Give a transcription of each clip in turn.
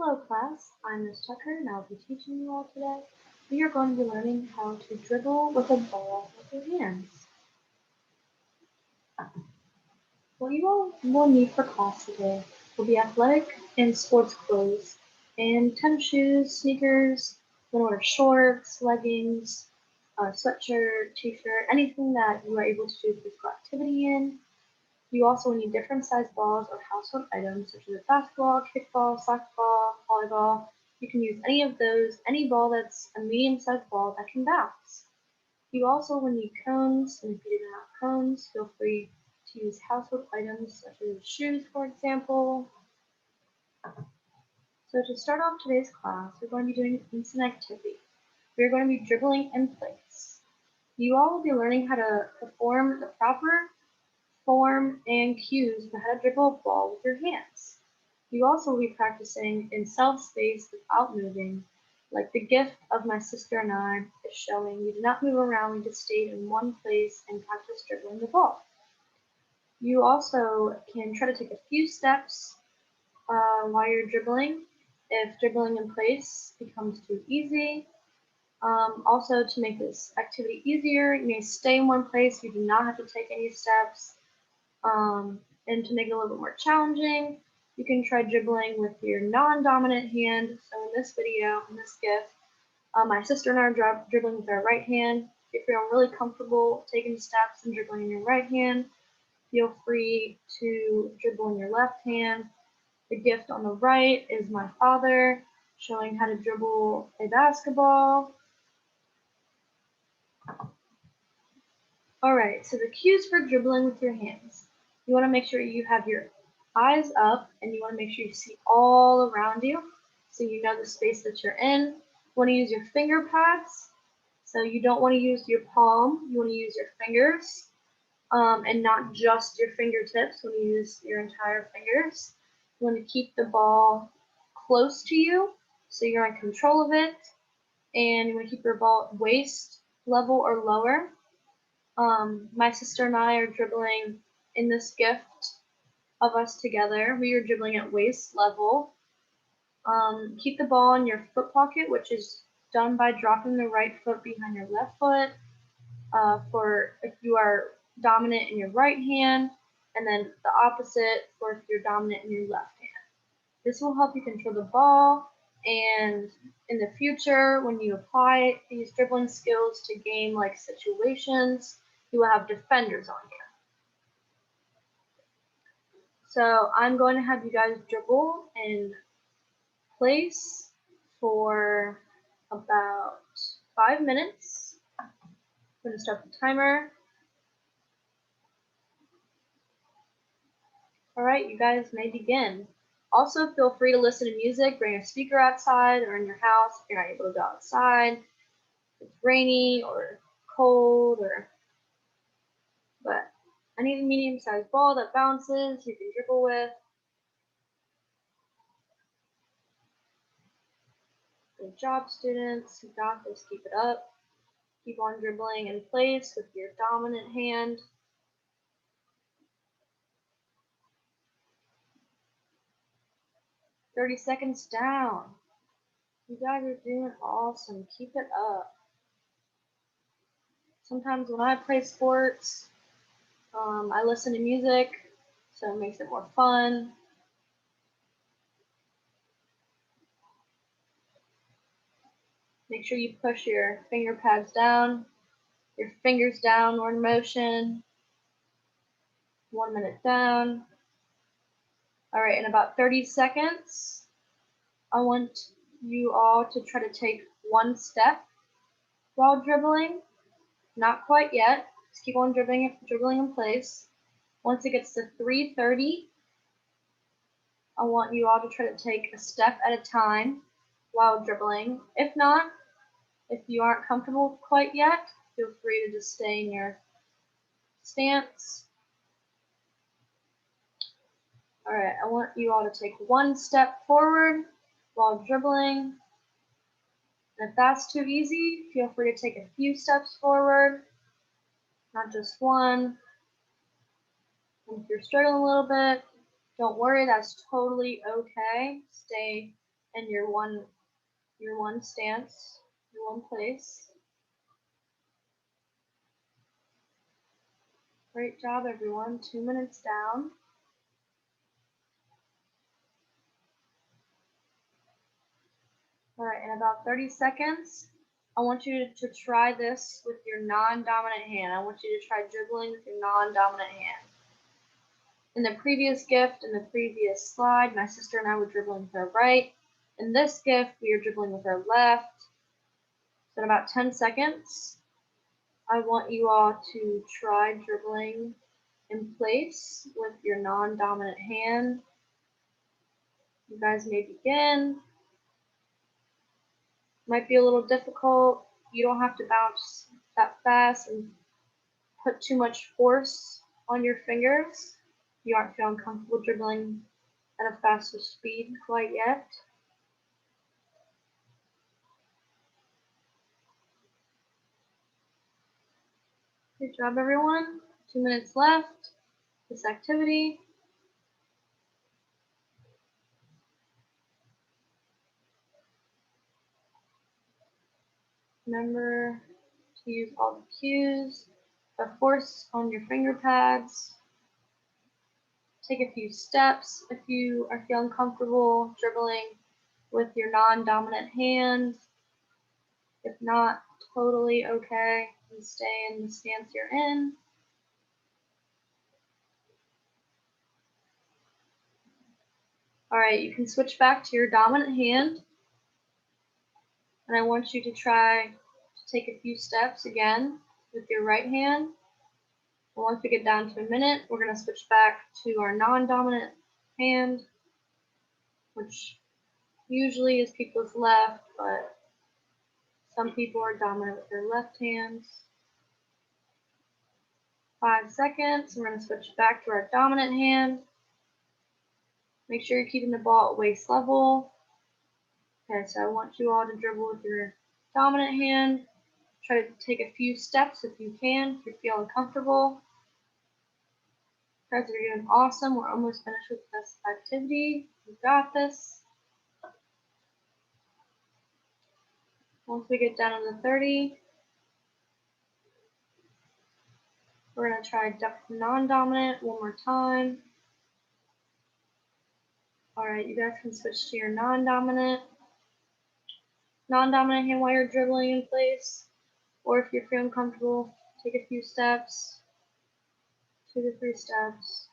Hello class, I'm Ms. Tucker and I'll be teaching you all today. We are going to be learning how to dribble with a ball with your hands. What you all will need for class today will be athletic and sports clothes and tennis shoes, sneakers, you wear shorts, leggings, a sweatshirt, t-shirt, anything that you are able to do physical activity in. You also need different size balls or household items such as a basketball, kickball, soccer, volleyball. You can use any of those, any ball that's a medium-sized ball that can bounce. You also will need cones, and if you didn't have cones, feel free to use household items such as shoes, for example. So to start off today's class, we're going to be doing an instant activity. We're going to be dribbling in place. You all will be learning how to perform the proper form and cues for how to dribble a ball with your hands. You also will be practicing in self-space without moving, like the gift of my sister and I is showing. We did not move around, we just stayed in one place and practiced dribbling the ball. You also can try to take a few steps while you're dribbling if dribbling in place becomes too easy. Also, to make this activity easier, you may stay in one place. You do not have to take any steps. And to make it a little bit more challenging, you can try dribbling with your non-dominant hand. So in this video, in this GIF, my sister and I are dribbling with our right hand. If you're really comfortable taking steps and dribbling in your right hand, feel free to dribble in your left hand. The gift on the right is my father showing how to dribble a basketball. All right, so the cues for dribbling with your hands. You want to make sure you have your eyes up and you want to make sure you see all around you so you know the space that you're in. You want to use your finger pads. So you don't want to use your palm, you want to use your fingers and not just your fingertips. You want to use your entire fingers. You want to keep the ball close to you so you're in control of it. And you want to keep your ball at waist level or lower. My sister and I are dribbling in this gift of us together. We are dribbling at waist level. Keep the ball in your foot pocket, which is done by dropping the right foot behind your left foot. For if you are dominant in your right hand, and then the opposite for if you're dominant in your left hand. This will help you control the ball, and in the future, when you apply these dribbling skills to game-like situations, you will have defenders on you. So I'm going to have you guys dribble in place for about 5 minutes. I'm going to start the timer. All right, you guys may begin. Also, feel free to listen to music, bring a speaker outside or in your house if you're not able to go outside. If it's rainy or cold, but I need a medium-sized ball that bounces you can dribble with. Good job, students. You got this. Keep it up. Keep on dribbling in place with your dominant hand. "30 seconds down. You guys are doing awesome. Keep it up. Sometimes when I play sports, I listen to music, so it makes it more fun. Make sure you push your finger pads down, your fingers downward motion. 1 minute down. All right, in about 30 seconds, I want you all to try to take one step while dribbling. Not quite yet. Just keep on dribbling in place. Once it gets to 3:30, I want you all to try to take a step at a time while dribbling. If not, if you aren't comfortable quite yet, feel free to just stay in your stance. All right, I want you all to take one step forward while dribbling. And if that's too easy, feel free to take a few steps forward, not just one. And if you're struggling a little bit, don't worry, that's totally okay. Stay and your one stance, your one place. Great job, everyone. 2 minutes down. All right, in about 30 seconds, I want you to try this with your non-dominant hand. I want you to try dribbling with your non-dominant hand. In the previous gift, in the previous slide, my sister and I were dribbling with our right. In this gift, we are dribbling with our left. So in about 10 seconds, I want you all to try dribbling in place with your non-dominant hand. You guys may begin. Might be a little difficult. You don't have to bounce that fast and put too much force on your fingers. You aren't feeling comfortable dribbling at a faster speed quite yet. Good job, everyone. 2 minutes left. This activity. Remember to use all the cues, the force on your finger pads. Take a few steps if you are feeling comfortable dribbling with your non-dominant hand. If not, totally okay, and stay in the stance you're in. All right, you can switch back to your dominant hand, and I want you to try to take a few steps again with your right hand. And once we get down to a minute, we're going to switch back to our non-dominant hand, which usually is people's left, but some people are dominant with their left hands. 5 seconds, we're going to switch back to our dominant hand. Make sure you're keeping the ball at waist level. Okay, so I want you all to dribble with your dominant hand. Try to take a few steps if you can, if you're feeling comfortable. Guys, you're doing awesome. We're almost finished with this activity. You got this. Once we get down to 30, we're going to try non-dominant one more time. All right, you guys can switch to your non-dominant hand while you're dribbling in place. Or if you're feeling comfortable, take a few steps, 2 to 3 steps.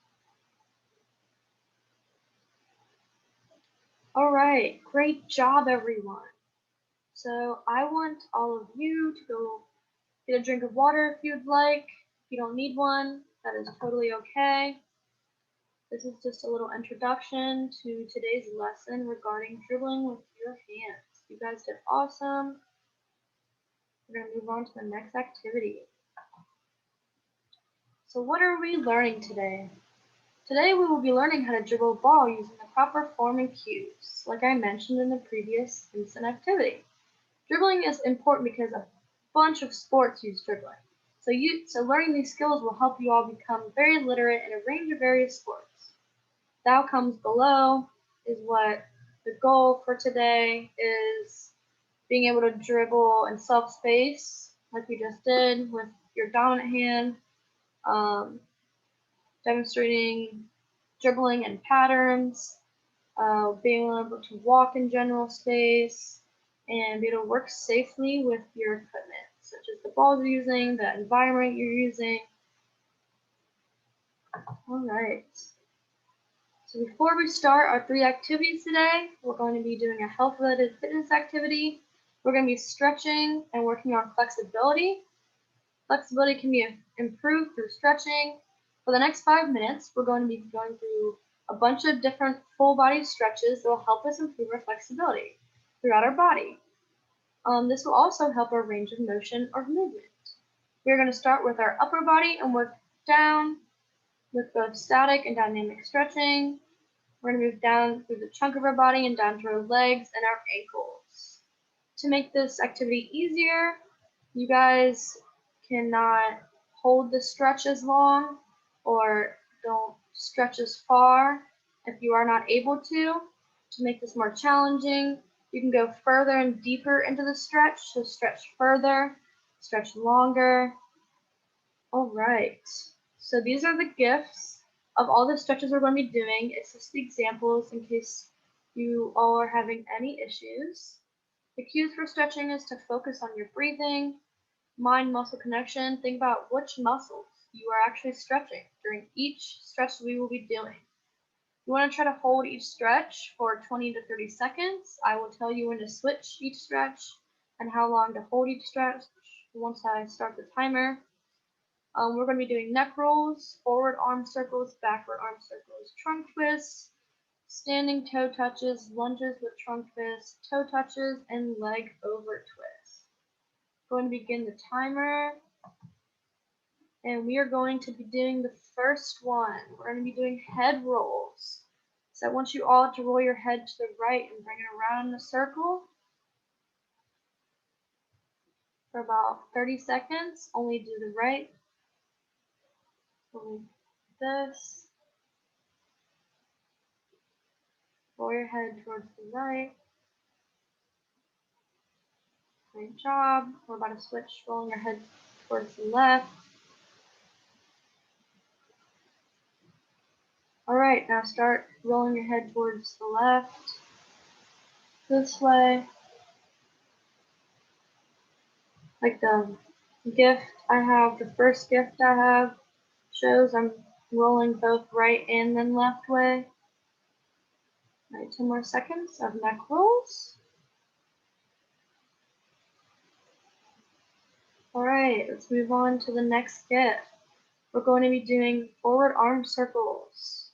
All right, great job, everyone. So I want all of you to go get a drink of water if you'd like. If you don't need one, that is totally okay. This is just a little introduction to today's lesson regarding dribbling with your hands. You guys did awesome. We're going to move on to the next activity. So what are we learning today? Today we will be learning how to dribble a ball using the proper form and cues, like I mentioned in the previous instant activity. Dribbling is important because a bunch of sports use dribbling. So learning these skills will help you all become very literate in a range of various sports. The outcomes below is what the goal for today is: being able to dribble in self-space, like we just did with your dominant hand, demonstrating dribbling and patterns, being able to walk in general space, and be able to work safely with your equipment, such as the balls you're using, the environment you're using. All right. So before we start our 3 activities today, we're going to be doing a health-related fitness activity. We're going to be stretching and working on flexibility. Flexibility can be improved through stretching. For the next 5 minutes, we're going to be going through a bunch of different full body stretches that will help us improve our flexibility throughout our body. This will also help our range of motion or movement. We're going to start with our upper body and work down with both static and dynamic stretching. We're going to move down through the trunk of our body and down to our legs and our ankles. To make this activity easier, you guys cannot hold the stretch as long or don't stretch as far if you are not able to. To make this more challenging, you can go further and deeper into the stretch, so stretch further, stretch longer. All right, so these are the gifts of all the stretches we're going to be doing. It's just the examples in case you all are having any issues. The cues for stretching is to focus on your breathing, mind-muscle connection. Think about which muscles you are actually stretching during each stretch we will be doing. You want to try to hold each stretch for 20 to 30 seconds. I will tell you when to switch each stretch and how long to hold each stretch once I start the timer. We're going to be doing neck rolls, forward arm circles, backward arm circles, trunk twists, standing toe touches, lunges with trunk twists, toe touches, and leg over twists. Going to begin the timer. And we are going to be doing the first one. We're going to be doing head rolls. So I want you all to roll your head to the right and bring it around in a circle for about 30 seconds. Only do the right. Like this. Roll your head towards the right. Great job. We're about to switch, rolling your head towards the left. All right, now start rolling your head towards the left. This way. Like the gift I have, the first gift I have shows I'm rolling both right and then left way. All right, 10 more seconds of neck rolls. All right, let's move on to the next gift. We're going to be doing forward arm circles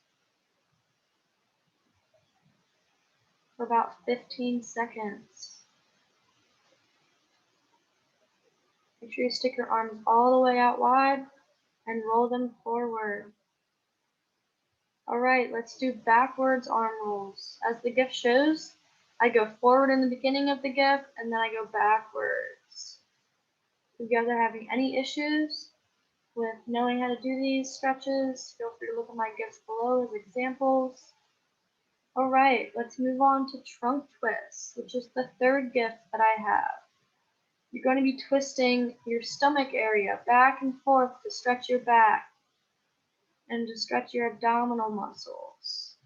for about 15 seconds. Make sure you stick your arms all the way out wide and roll them forward. All right, let's do backwards arm rolls. As the gift shows, I go forward in the beginning of the gift and then I go backwards. If you guys are having any issues with knowing how to do these stretches, feel free to look at my gifts below as examples. All right, let's move on to trunk twists, which is the third gift that I have. You're going to be twisting your stomach area back and forth to stretch your back and to stretch your abdominal muscles.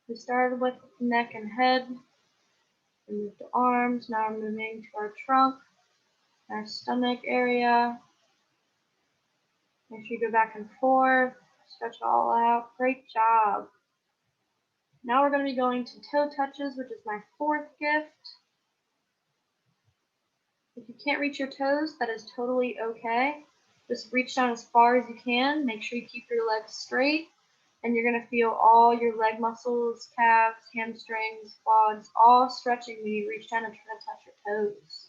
We started with neck and head, we moved to arms, now we're moving to our trunk, our stomach area. Make sure you go back and forth, stretch it all out. Great job. Now we're going to be going to toe touches, which is my fourth gift. If you can't reach your toes, that is totally okay. Just reach down as far as you can. Make sure you keep your legs straight. And you're going to feel all your leg muscles, calves, hamstrings, quads, all stretching when you reach down and try to touch your toes.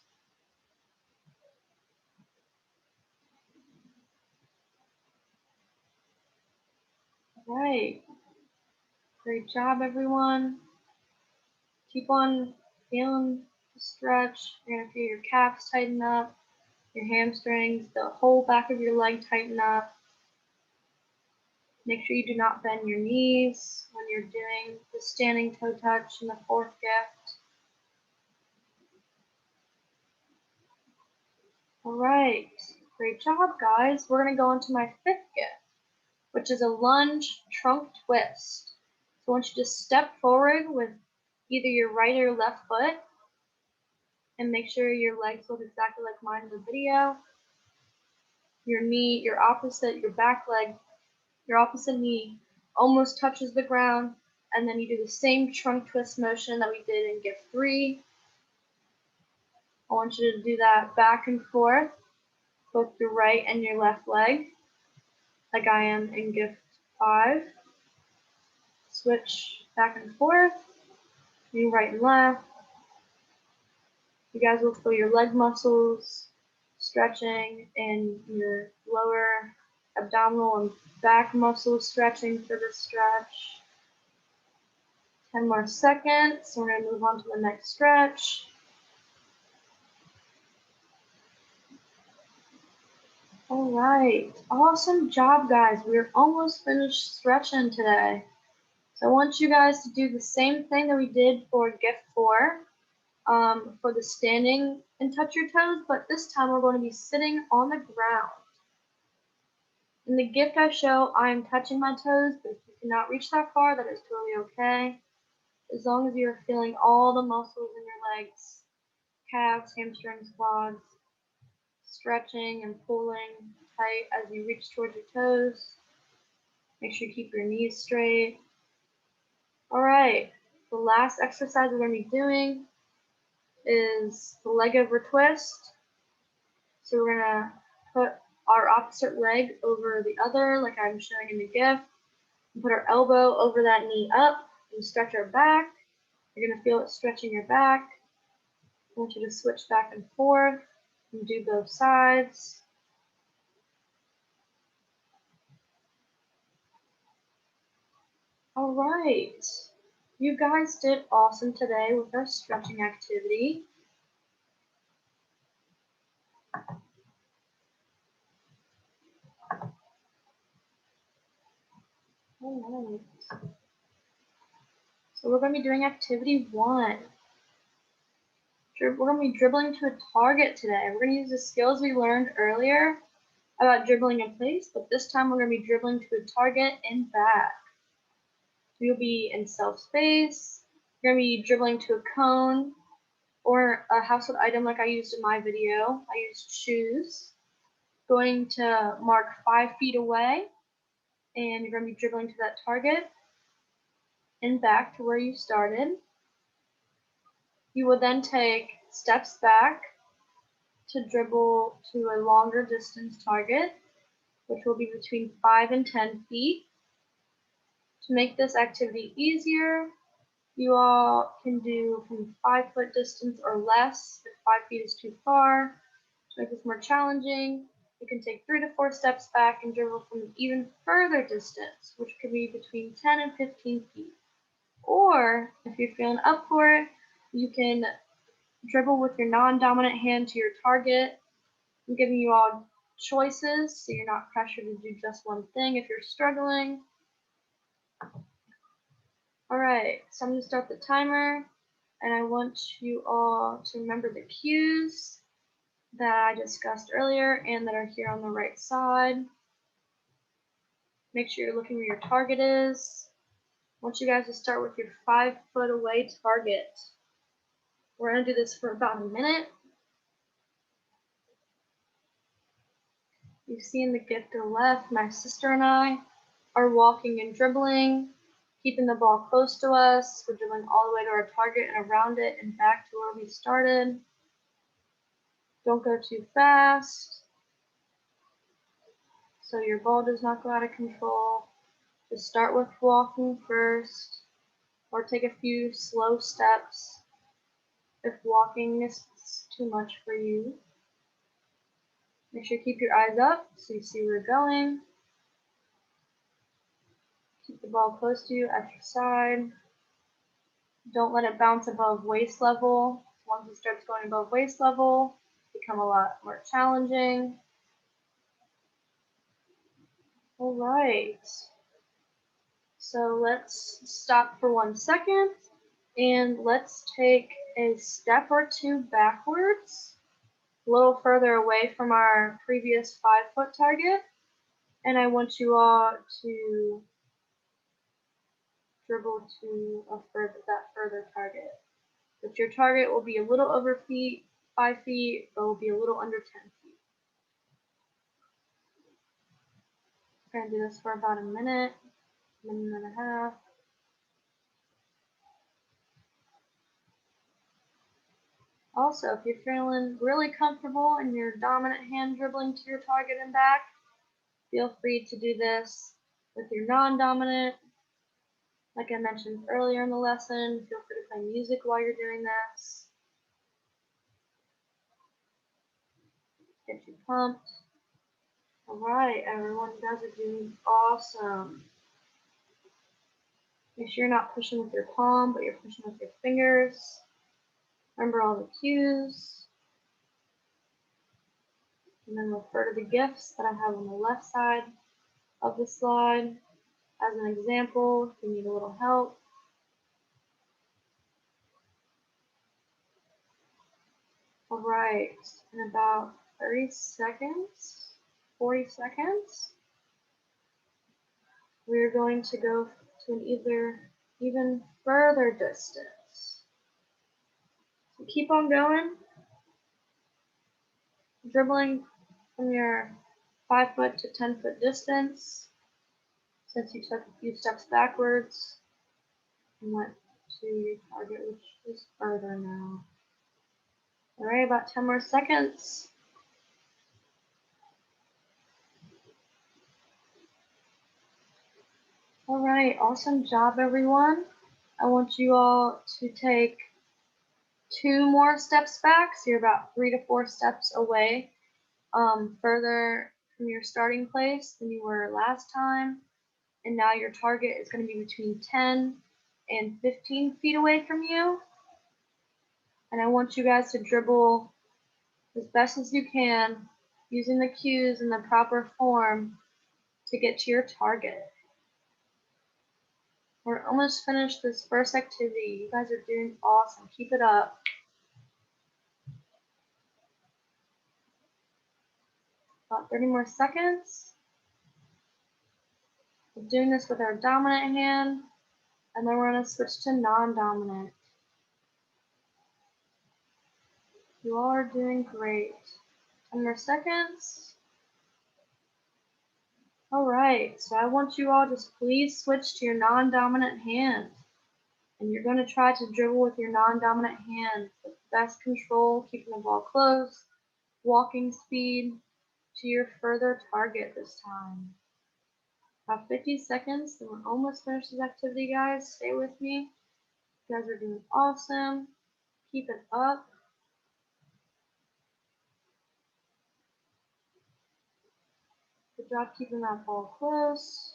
All right. Great job, everyone. Keep on feeling the stretch. You're going to feel your calves tighten up, your hamstrings, the whole back of your leg tighten up. Make sure you do not bend your knees when you're doing the standing toe touch in the fourth gift. All right, great job, guys. We're going to go into my fifth gift, which is a lunge trunk twist. So I want you to step forward with either your right or left foot and make sure your legs look exactly like mine in the video. Your knee, your back leg, your opposite knee almost touches the ground, and then you do the same trunk twist motion that we did in gift 3. I want you to do that back and forth, both your right and your left leg, like I am in gift 5. Switch back and forth, do right and left. You guys will feel your leg muscles stretching and your lower abdominal and back muscles stretching for this stretch. 10 more seconds. We're going to move on to the next stretch. All right. Awesome job, guys. We're almost finished stretching today. So I want you guys to do the same thing that we did for gift 4, for the standing and touch your toes, but this time we're going to be sitting on the ground. In the gift I show, I am touching my toes, but if you cannot reach that far, that is totally okay. As long as you're feeling all the muscles in your legs, calves, hamstrings, quads, stretching and pulling tight as you reach towards your toes. Make sure you keep your knees straight. All right, the last exercise we're going to be doing is the leg over twist. So we're going to put our opposite leg over the other, like I'm showing in the gift. And put our elbow over that knee up and stretch our back. You're going to feel it stretching your back. I want you to switch back and forth and do both sides. All right, you guys did awesome today with our stretching activity. All right. So we're going to be doing activity 1. We're going to be dribbling to a target today. We're going to use the skills we learned earlier about dribbling in place, but this time we're going to be dribbling to a target and back. You'll be in self-space. You're going to be dribbling to a cone or a household item like I used in my video. I used shoes. Going to mark 5 feet away, and you're going to be dribbling to that target and back to where you started. You will then take steps back to dribble to a longer distance target, which will be between 5 and 10 feet. To make this activity easier, you all can do from 5-foot distance or less if 5 feet is too far. To make this more challenging, you can take 3 to 4 steps back and dribble from an even further distance, which could be between 10 and 15 feet. Or, if you're feeling up for it, you can dribble with your non-dominant hand to your target. I'm giving you all choices, so you're not pressured to do just one thing if you're struggling. All right, so I'm going to start the timer, and I want you all to remember the cues that I discussed earlier and that are here on the right side. Make sure you're looking where your target is. I want you guys to start with your 5-foot away target. We're going to do this for about a minute. You see in the gift to the left, my sister and I are walking and dribbling, keeping the ball close to us. We're dribbling all the way to our target and around it and back to where we started. Don't go too fast, so your ball does not go out of control. Just start with walking first, or take a few slow steps if walking is too much for you. Make sure you keep your eyes up so you see where you're going. Keep the ball close to you at your side. Don't let it bounce above waist level. Once it starts going above waist level, it becomes a lot more challenging. All right. So let's stop for 1 second and let's take a step or 2 backwards, a little further away from our previous 5-foot target. And I want you all to dribble to that further target. But your target will be a little over 5 feet, but will be a little under 10 feet. We're going to do this for about a minute and a half. Also, if you're feeling really comfortable in your dominant hand dribbling to your target and back, feel free to do this with your non-dominant. Like I mentioned earlier in the lesson, feel free to play music while you're doing this. Get you pumped. All right, everyone, you guys are doing awesome. Make sure you're not pushing with your palm, but you're pushing with your fingers. Remember all the cues. And then refer to the gifts that I have on the left side of the slide. as an example if you need a little help. All right, in about 30 seconds, 40 seconds, we're going to go to an even further distance. So keep on going, dribbling from your 5-foot to 10-foot distance. Since you took a few steps backwards and went to your target, which is further now. All right, about 10 more seconds. All right, awesome job, everyone. I want you all to take 2 more steps back, so you're about 3 to 4 steps away, further from your starting place than you were last time. And now your target is going to be between 10 and 15 feet away from you. And I want you guys to dribble as best as you can, using the cues in the proper form to get to your target. We're almost finished this first activity. You guys are doing awesome. Keep it up. About 30 more seconds. We're doing this with our dominant hand, and then we're going to switch to non-dominant. You all are doing great. 10 more seconds. All right, so I want you all just please switch to your non-dominant hand. And you're going to try to dribble with your non-dominant hand with best control, keeping the ball close, walking speed to your further target this time. About 50 seconds, and we're almost finished this activity, guys. Stay with me. You guys are doing awesome. Keep it up. Good job keeping that ball close.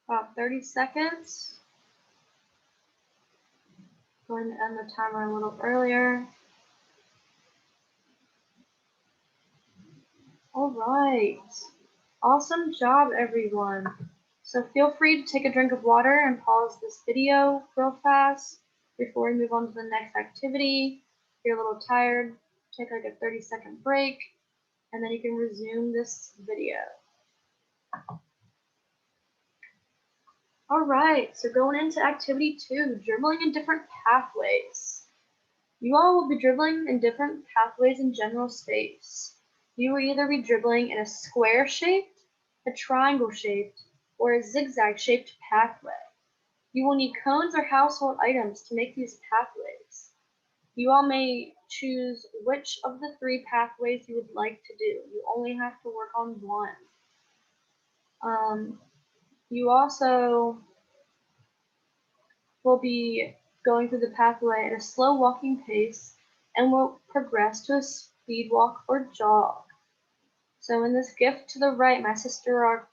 About 30 seconds. Going to end the timer a little earlier. All right. Awesome job, everyone. So feel free to take a drink of water and pause this video real fast before we move on to the next activity. If you're a little tired, take like a 30-second break, and then you can resume this video. All right, so going into activity 2, dribbling in different pathways. You all will be dribbling in different pathways in general space. You will either be dribbling in a square-shaped, a triangle-shaped, or a zigzag-shaped pathway. You will need cones or household items to make these pathways. You all may choose which of the 3 pathways you would like to do. You only have to work on one. You also will be going through the pathway at a slow walking pace and will progress to a speed walk or jog. So in this gift to the right, my sister are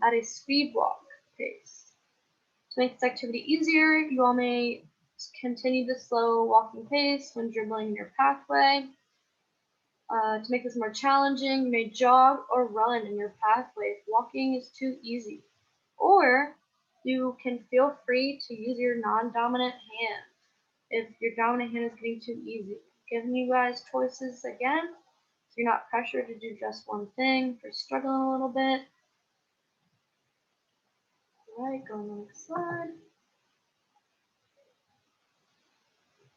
at a speed walk pace. To make this activity easier, you all may continue the slow walking pace when dribbling in your pathway. To make this more challenging, you may jog or run in your pathway if walking is too easy. Or you can feel free to use your non-dominant hand if your dominant hand is getting too easy. Giving you guys choices again, so you're not pressured to do just one thing if you're struggling a little bit. All right, go on the next slide.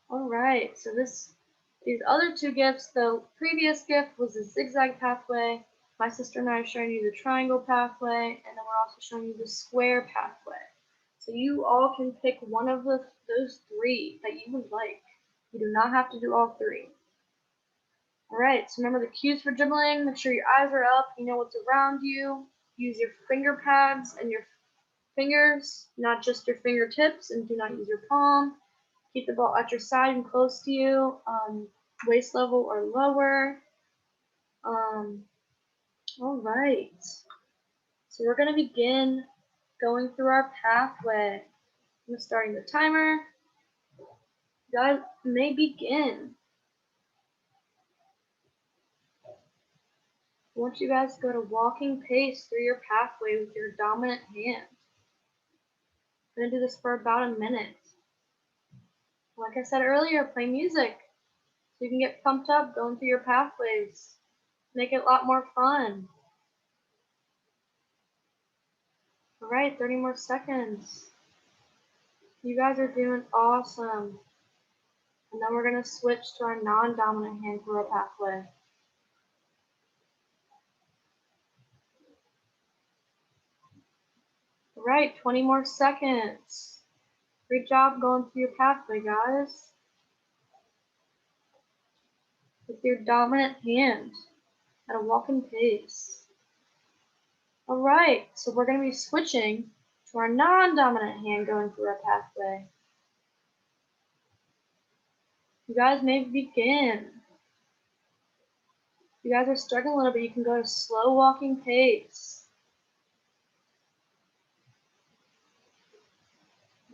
All right, so these other 2 gifts, the previous gift was a zigzag pathway. My sister and I are showing you the triangle pathway, and then we're also showing you the square pathway. So you all can pick one of those 3 that you would like. You do not have to do all 3. All right, so remember the cues for dribbling. Make sure your eyes are up, you know what's around you. Use your finger pads and your fingers, not just your fingertips, and do not use your palm. Keep the ball at your side and close to you, waist level or lower. All right, so we're going to begin going through our pathway. I'm starting the timer. You guys may begin. I want you guys to go to walking pace through your pathway with your dominant hand. I'm going to do this for about a minute. Like I said earlier, play music so you can get pumped up going through your pathways. Make it a lot more fun. All right, 30 more seconds. You guys are doing awesome. And then we're going to switch to our non-dominant hand through our pathway. All right, 20 more seconds. Great job going through your pathway, guys. With your dominant hand at a walking pace. All right, so we're going to be switching to our non-dominant hand going through our pathway. You guys may begin. If you guys are struggling a little bit, you can go to slow walking pace.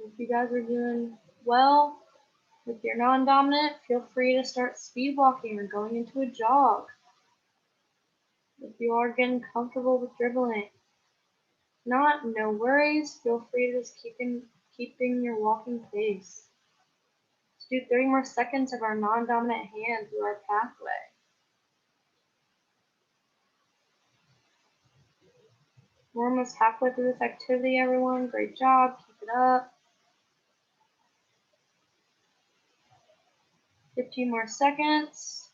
If you guys are doing well with your non-dominant, feel free to start speed walking or going into a jog. If you are getting comfortable with dribbling, not, no worries. Feel free to just keeping your walking pace. Let's do 30 more seconds of our non-dominant hand through our pathway. We're almost halfway through this activity, everyone. Great job. Keep it up. 15 more seconds.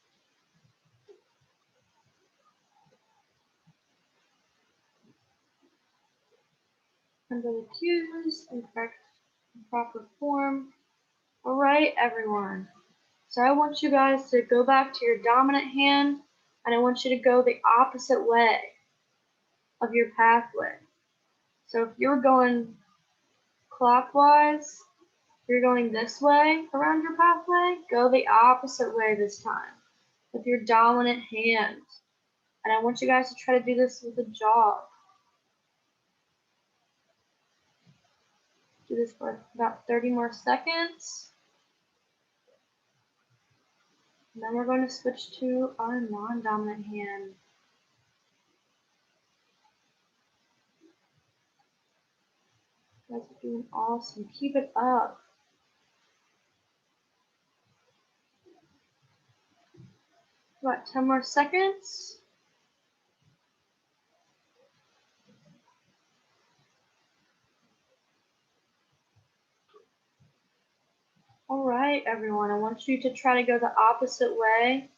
Under the cues and proper form. All right, everyone. So I want you guys to go back to your dominant hand, and I want you to go the opposite way of your pathway. So if you're going clockwise, if you're going this way around your pathway, go the opposite way this time with your dominant hand. And I want you guys to try to do this with a jog. Do this for about 30 more seconds. And then we're going to switch to our non-dominant hand. You guys are doing awesome. Keep it up. About 10 more seconds. All right, everyone. I want you to try to go the opposite way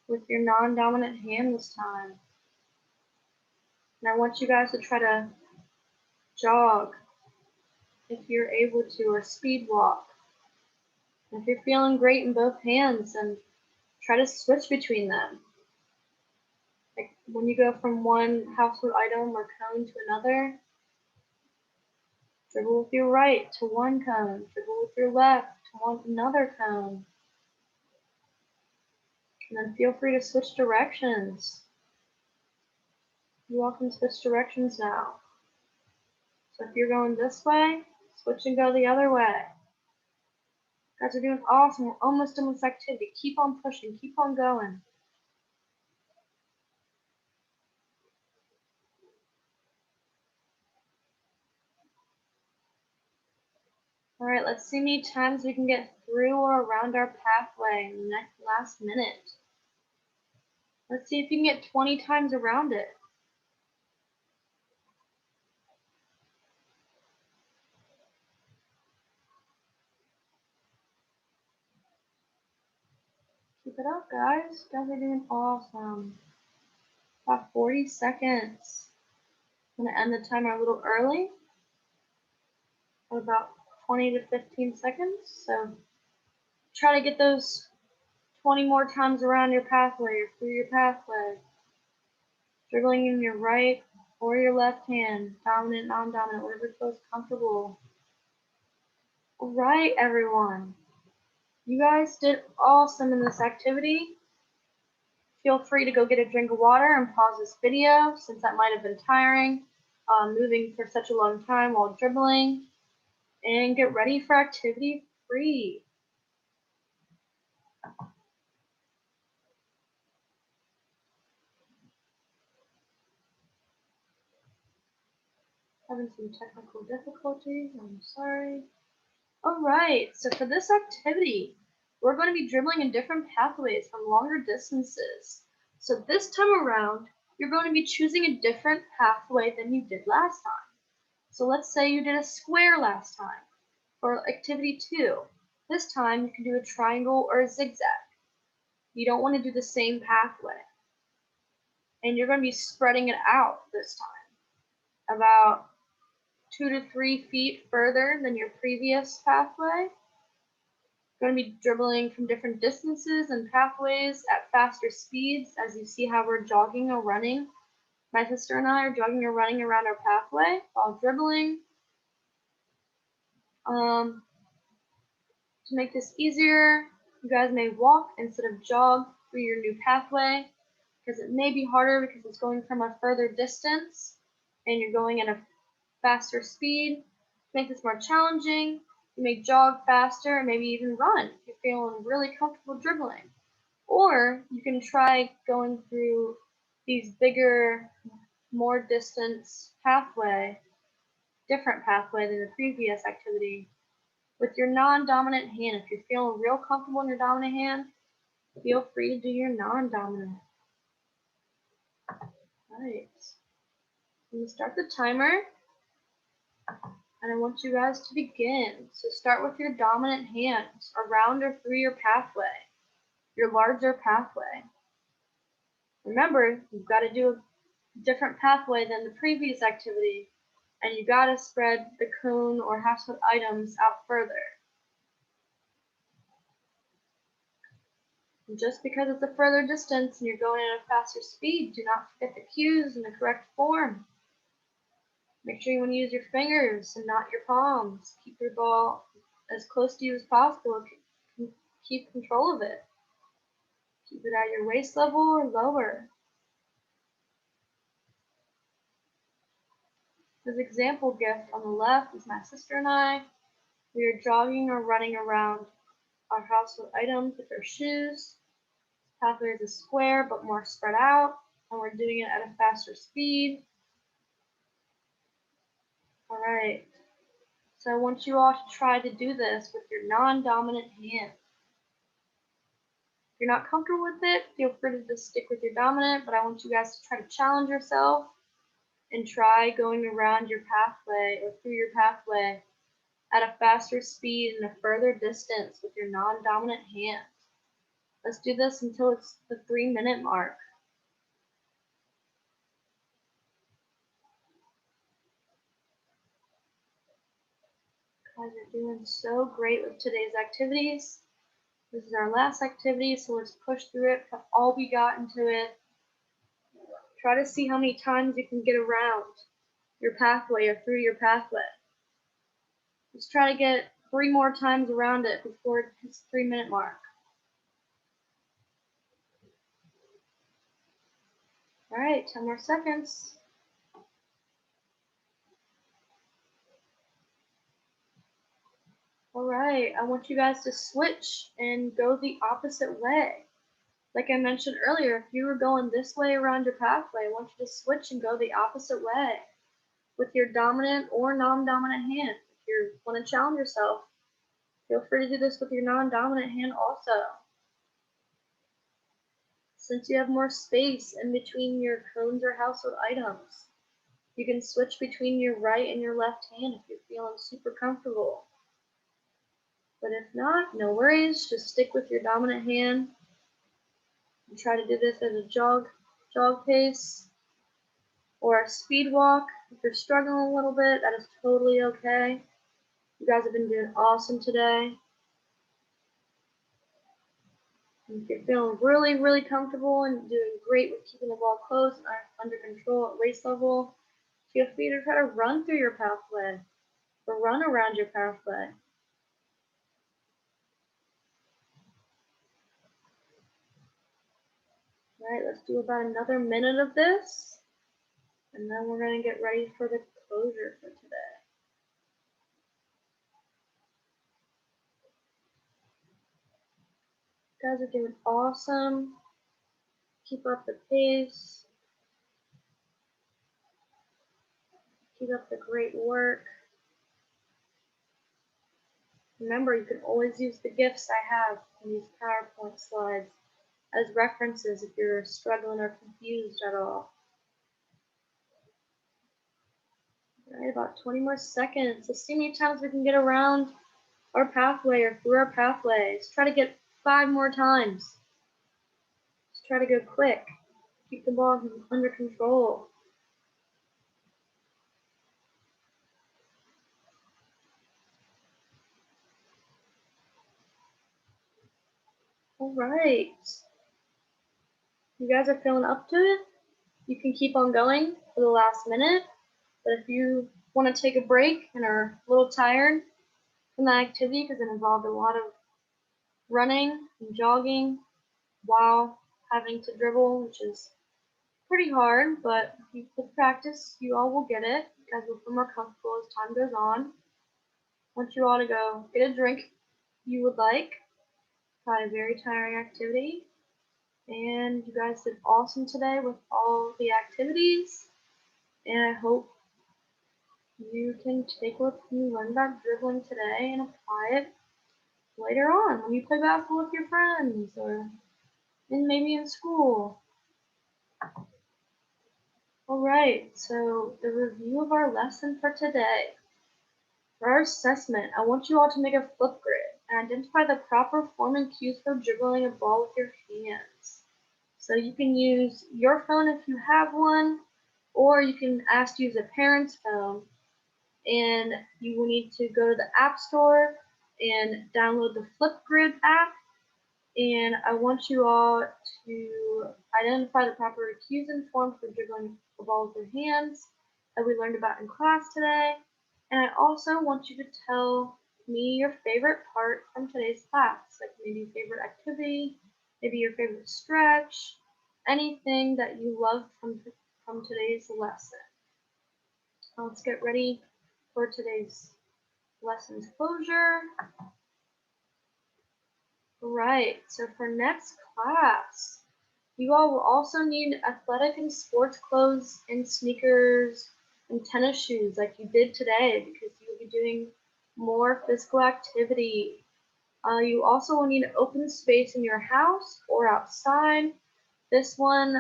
with your non-dominant hand this time. And I want you guys to try to jog if you're able to, or speed walk. And if you're feeling great in both hands, then try to switch between them. Like when you go from one household item or cone to another, dribble with your right to one cone, dribble with your left to another cone. And then feel free to switch directions. You all can switch directions now. So if you're going this way, switch and go the other way. You guys are doing awesome. We're almost done with this activity. Keep on pushing. Keep on going. All right, let's see how many times we can get through or around our pathway in the last minute. Let's see if you can get 20 times around it. Keep it up, guys. You guys are doing awesome. About 40 seconds. I'm going to end the timer a little early. About 20 to 15 seconds. So try to get those 20 more times around your pathway or through your pathway. Dribbling in your right or your left hand. Dominant, non-dominant, whatever feels comfortable. All right, everyone. You guys did awesome in this activity. Feel free to go get a drink of water and pause this video since that might have been tiring, moving for such a long time while dribbling. And get ready for activity 3. Having some technical difficulties, I'm sorry. Alright, so for this activity, we're going to be dribbling in different pathways from longer distances. So this time around, you're going to be choosing a different pathway than you did last time. So let's say you did a square last time. For activity 2, this time you can do a triangle or a zigzag. You don't want to do the same pathway. And you're going to be spreading it out this time, about 2 to 3 feet further than your previous pathway. Going to be dribbling from different distances and pathways at faster speeds, as you see how we're jogging or running. My sister and I are jogging or running around our pathway while dribbling. To make this easier, you guys may walk instead of jog through your new pathway, because it may be harder because it's going from a further distance and you're going at a faster speed. To make this more challenging, you may jog faster and maybe even run if you're feeling really comfortable dribbling. Or you can try going through these bigger, more distance pathway, different pathway than the previous activity, with your non-dominant hand. If you're feeling real comfortable in your dominant hand, feel free to do your non-dominant. Alright, I'm going to start the timer, and I want you guys to begin. So start with your dominant hand around or through your pathway, your larger pathway. Remember, you've got to do a different pathway than the previous activity, and you got to spread the cone or household items out further. And just because it's a further distance and you're going at a faster speed, do not forget the cues in the correct form. Make sure you want to use your fingers and not your palms. Keep your ball as close to you as possible. Keep control of it. Keep it at your waist level or lower. This example gift on the left is my sister and I. We are jogging or running around our household items with our shoes. Pathway is a square but more spread out, and we're doing it at a faster speed. Alright, so I want you all to try to do this with your non-dominant hand. If you're not comfortable with it, feel free to just stick with your dominant, but I want you guys to try to challenge yourself and try going around your pathway or through your pathway at a faster speed and a further distance with your non-dominant hand. Let's do this until it's the 3-minute mark. You guys are doing so great with today's activities. This is our last activity, so let's push through it, put all we got into it. Try to see how many times you can get around your pathway or through your pathway. Let's try to get 3 more times around it before it hits the 3-minute mark. Alright, 10 more seconds. Alright, I want you guys to switch and go the opposite way. Like I mentioned earlier, if you were going this way around your pathway, I want you to switch and go the opposite way with your dominant or non-dominant hand. If you want to challenge yourself, feel free to do this with your non-dominant hand also. Since you have more space in between your cones or household items, you can switch between your right and your left hand if you're feeling super comfortable. But if not, no worries, just stick with your dominant hand and try to do this as a jog pace or a speed walk. If you're struggling a little bit, that is totally okay. You guys have been doing awesome today. And if you're feeling really, really comfortable and doing great with keeping the ball close and under control at waist level, feel free to try to run through your pathway or run around your pathway. Alright, let's do about another minute of this, and then we're going to get ready for the closure for today. You guys are doing awesome. Keep up the pace. Keep up the great work. Remember, you can always use the gifts I have in these PowerPoint slides as references if you're struggling or confused at all. All right, about 20 more seconds. Let's see how many times we can get around our pathway or through our pathway. Let's try to get 5 more times. Let's try to go quick. Keep the ball under control. All right. You guys are feeling up to it? You can keep on going for the last minute, but if you want to take a break and are a little tired from that activity because it involved a lot of running and jogging while having to dribble, which is pretty hard, but with practice, you all will get it. You guys will feel more comfortable as time goes on. I want you all to go get a drink you would like. Probably a very tiring activity. And you guys did awesome today with all the activities. And I hope you can take what you learned about dribbling today and apply it later on when you play basketball with your friends or maybe in school. All right, so the review of our lesson for today. For our assessment, I want you all to make a flip grid and identify the proper form and cues for dribbling a ball with your hands. So you can use your phone if you have one, or you can ask to use a parent's phone, and you will need to go to the App Store and download the Flipgrid app. And I want you all to identify the proper cues and forms for dribbling the ball with your hands that we learned about in class today. And I also want you to tell me your favorite part from today's class, like maybe favorite activity, maybe your favorite stretch, anything that you loved from today's lesson. Let's get ready for today's lesson's closure. Right, so for next class, you all will also need athletic and sports clothes and sneakers and tennis shoes like you did today because you'll be doing more physical activity. You also will need an open space in your house or outside. This one,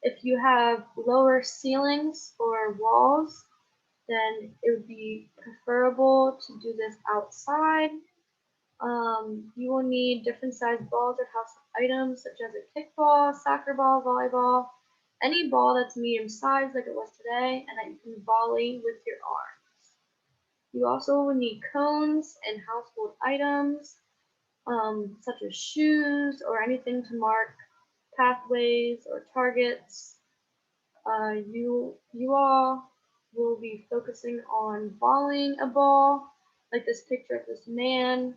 if you have lower ceilings or walls, then it would be preferable to do this outside. You will need different sized balls or household items such as a kickball, soccer ball, volleyball, any ball that's medium sized like it was today and that you can volley with your arms. You also will need cones and household items such as shoes or anything to mark pathways or targets. You all will be focusing on volleying a ball, like this picture of this man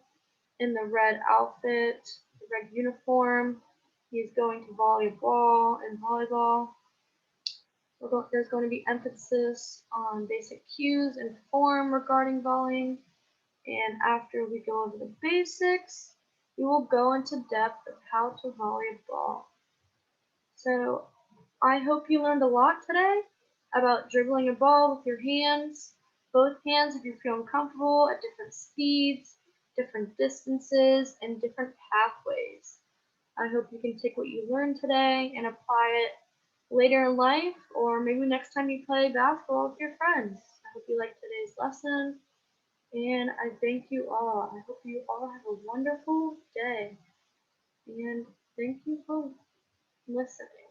in the red outfit, the red uniform. He's going to volley a ball in volleyball. There's going to be emphasis on basic cues and form regarding volleying. And after we go over the basics, we will go into depth of how to volley a ball. So I hope you learned a lot today about dribbling a ball with your hands, both hands if you're feeling comfortable at different speeds, different distances, and different pathways. I hope you can take what you learned today and apply it later in life or maybe next time you play basketball with your friends. I hope you liked today's lesson and I thank you all. I hope you all have a wonderful day and thank you for listening.